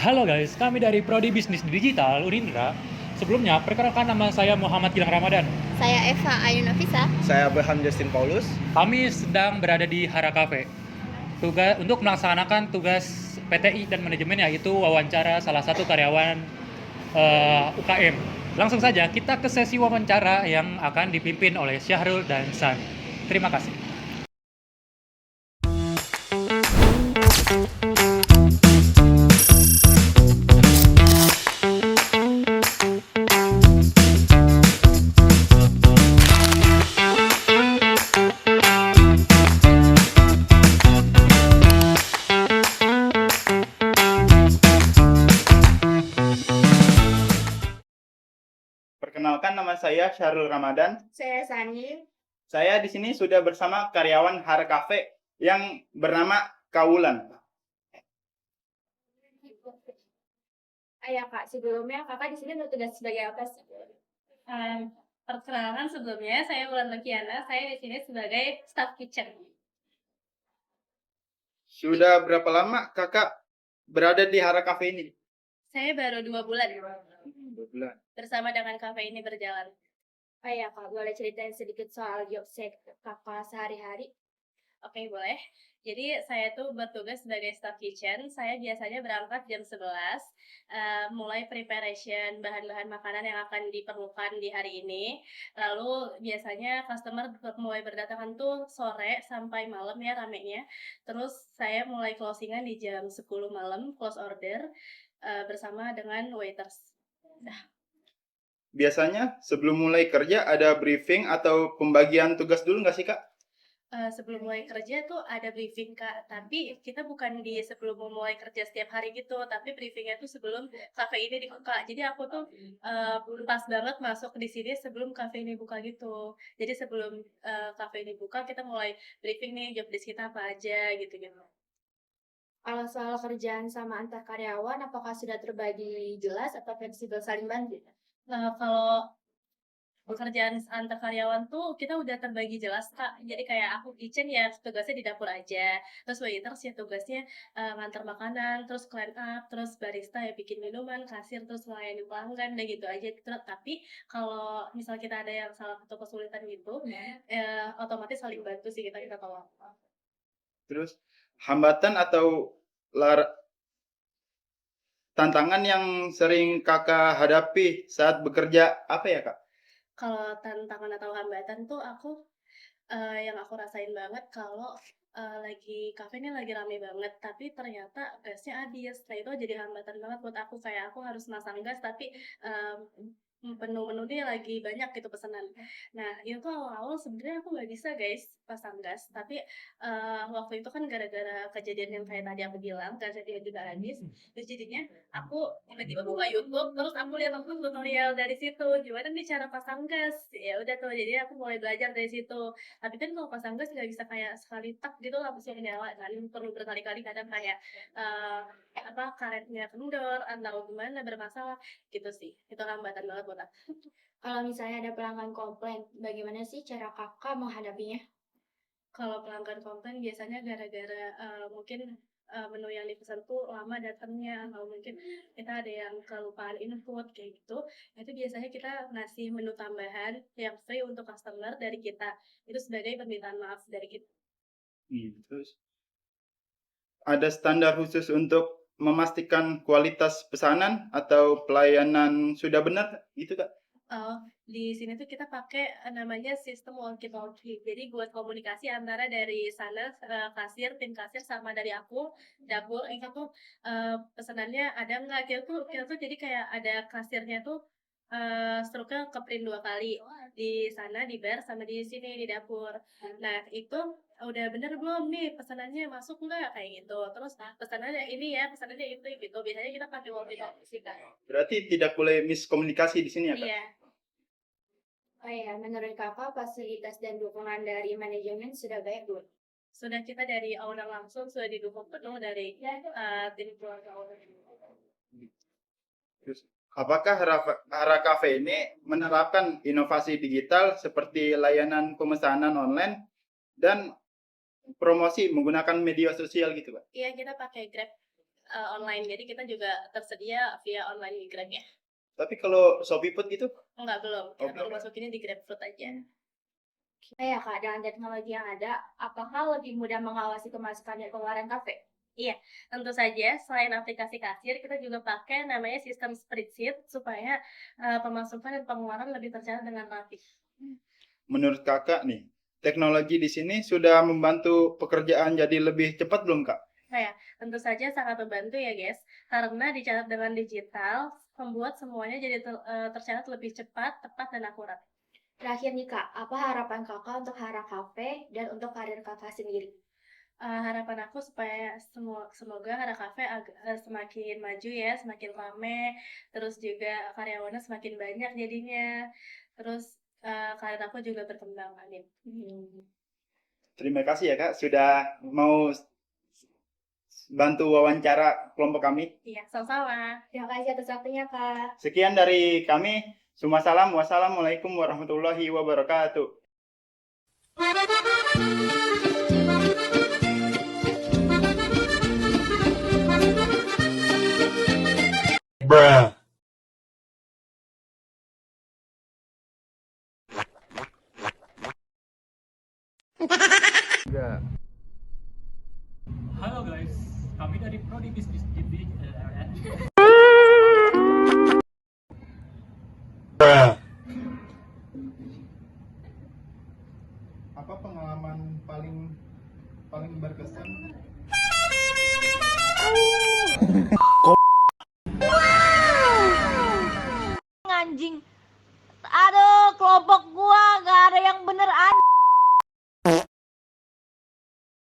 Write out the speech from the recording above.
Halo guys, kami dari Prodi Bisnis Digital Unindra. Sebelumnya, perkenalkan nama saya Muhammad Gilang Ramadan. Saya Eva Ayu Nafisa. Saya Abraham Justin Paulus. Kami sedang berada di Hara Cafe. Untuk melaksanakan tugas PTI dan manajemen, yaitu wawancara salah satu karyawan UKM. Langsung saja kita ke sesi wawancara yang akan dipimpin oleh Syahrul dan San. Terima kasih. Perkenalkan, nama saya Syahrul Ramadan. Saya Sani. Saya di sini sudah bersama karyawan Hara Cafe yang bernama Kaulan. Ayah Kak, sebelumnya Kakak di sini bertugas sebagai apa sih? Perkenalkan sebelumnya, saya Wulan Lukiana. Saya di sini sebagai staff kitchen. Sudah berapa lama kakak berada di Hara Cafe ini? Saya baru 2 bulan 2 bulan. bersama dengan kafe ini berjalan. Ayah Kak, boleh ceritain sedikit soal job set Kakak sehari-hari? Oke, boleh. Jadi saya tuh bertugas sebagai staff kitchen. Saya biasanya berangkat jam 11, mulai preparation bahan-bahan makanan yang akan diperlukan di hari ini. Lalu biasanya customer mulai berdatangan tuh sore sampai malam ya ramenya. Terus saya mulai closingan di jam 10 malam, close order bersama dengan waiters. Biasanya sebelum mulai kerja ada briefing atau pembagian tugas dulu nggak sih kak? Sebelum mulai kerja tuh ada briefing Kak, tapi kita bukan di sebelum mulai kerja setiap hari gitu, tapi briefingnya tuh sebelum kafe ini dibuka. Jadi aku tuh pas banget masuk di sini sebelum kafe ini buka gitu. Jadi sebelum kafe ini buka kita mulai briefing nih job desk kita apa aja gitu-gitu. Kalau soal kerjaan sama antar karyawan, apakah sudah terbagi jelas atau fleksibel saling bantu? Kalau pekerjaan antar karyawan tuh kita udah terbagi jelas Kak. Jadi kayak aku kitchen ya tugasnya di dapur aja. Terus waiters ya tugasnya ngantar makanan, terus clean up, terus barista ya bikin minuman, kasir terus melayani pelanggan dan gitu aja. Tapi kalau misal kita ada yang salah atau kesulitan gitu, otomatis saling bantu sih kita tolong. Terus hambatan atau tantangan yang sering kakak hadapi saat bekerja apa ya kak? Kalau tantangan atau hambatan tuh yang aku rasain banget kalau kafe ini lagi rame banget, tapi ternyata gasnya habis. Nah, itu jadi hambatan banget buat aku, kayak aku harus masang gas tapi menu-menunya lagi banyak gitu pesanan. Nah, itu tuh awal-awal sebenarnya aku nggak bisa guys pasang gas, tapi waktu itu kan gara-gara kejadian yang kayak tadi aku bilang, gasnya dia juga habis, terus jadinya aku tiba-tiba buka YouTube, terus aku lihat tutorial dari situ, gimana nih cara pasang gas. Ya udah tuh, jadi aku mulai belajar dari situ. Tapi kan kalau pasang gas nggak bisa kayak sekali tak gitu langsung nyala kan, perlu berkali-kali kadang kayak karetnya kendor atau gimana bermasalah gitu sih. Itu hambatan banget buat aku. Kalau misalnya ada pelanggan komplain, bagaimana sih cara Kakak menghadapinya? Kalau pelanggan komplain biasanya gara-gara mungkin menu yang dipesan tuh lama datangnya, atau mungkin kita ada yang kelupaan input kayak gitu. Itu biasanya kita ngasih menu tambahan yang free untuk customer dari kita. Itu sebagai permintaan maaf dari kita. Terus ada standar khusus untuk memastikan kualitas pesanan atau pelayanan sudah benar gitu kak? Di sini tuh kita pakai namanya sistem walkie talkie. Jadi buat komunikasi antara dari sana kasir, tim kasir sama dari aku dapur itu tuh pesanannya ada nggak? Kita tuh jadi kayak ada kasirnya tuh struknya ke print 2 kali di sana di bar sama di sini di dapur. Nah itu udah bener belum nih pesanannya masuk nggak kayak gitu. Terus pesanannya ini ya pesanannya itu gitu. Biasanya kita pakai walkie talkie sih Kak. Berarti tidak boleh miskomunikasi di sini ya kak? Iya. Oh iya, menurut Kakak fasilitas dan dukungan dari manajemen sudah baik belum? Sudah kita dari owner langsung sudah didukung penuh dari tim keluarga owner. Terus, apakah Hara Cafe ini menerapkan inovasi digital seperti layanan pemesanan online dan promosi menggunakan media sosial gitu, Pak? Iya, kita pakai Grab online, jadi kita juga tersedia via online Grab-nya. Tapi kalau Shopee Food gitu, Enggak, belum. Kita Oh, baru belum. masukinnya di GrabFood aja. Ya Kak, dengan teknologi yang ada, apakah lebih mudah mengawasi pemasukan dan pengeluaran kafe? Tentu saja, selain aplikasi kasir, kita juga pakai namanya sistem spreadsheet supaya pemasukan dan pengeluaran lebih tercatat dengan rapi. menurut kakak nih, teknologi di sini sudah membantu pekerjaan jadi lebih cepat belum kak? Tentu saja sangat membantu ya guys, karena dicatat dengan digital, membuat semuanya jadi tercatat lebih cepat, tepat, dan akurat. Terakhir nih Kak, apa harapan Kakak untuk Hara Cafe dan untuk karir Kakak sendiri? Harapan aku supaya semoga Hara Cafe semakin maju ya, semakin rame, terus juga karyawannya semakin banyak jadinya, terus karir aku juga berkembang, amin. Terima kasih ya kak sudah mau bantu wawancara kelompok kami. Iya, sama-sama. Terima kasih atas waktunya Kak. Sekian dari kami. Semua salam. Wassalamualaikum warahmatullahi wabarakatuh. Halo guys, kami dari Prodi Bisnis Gidi. Apa pengalaman paling berkesan?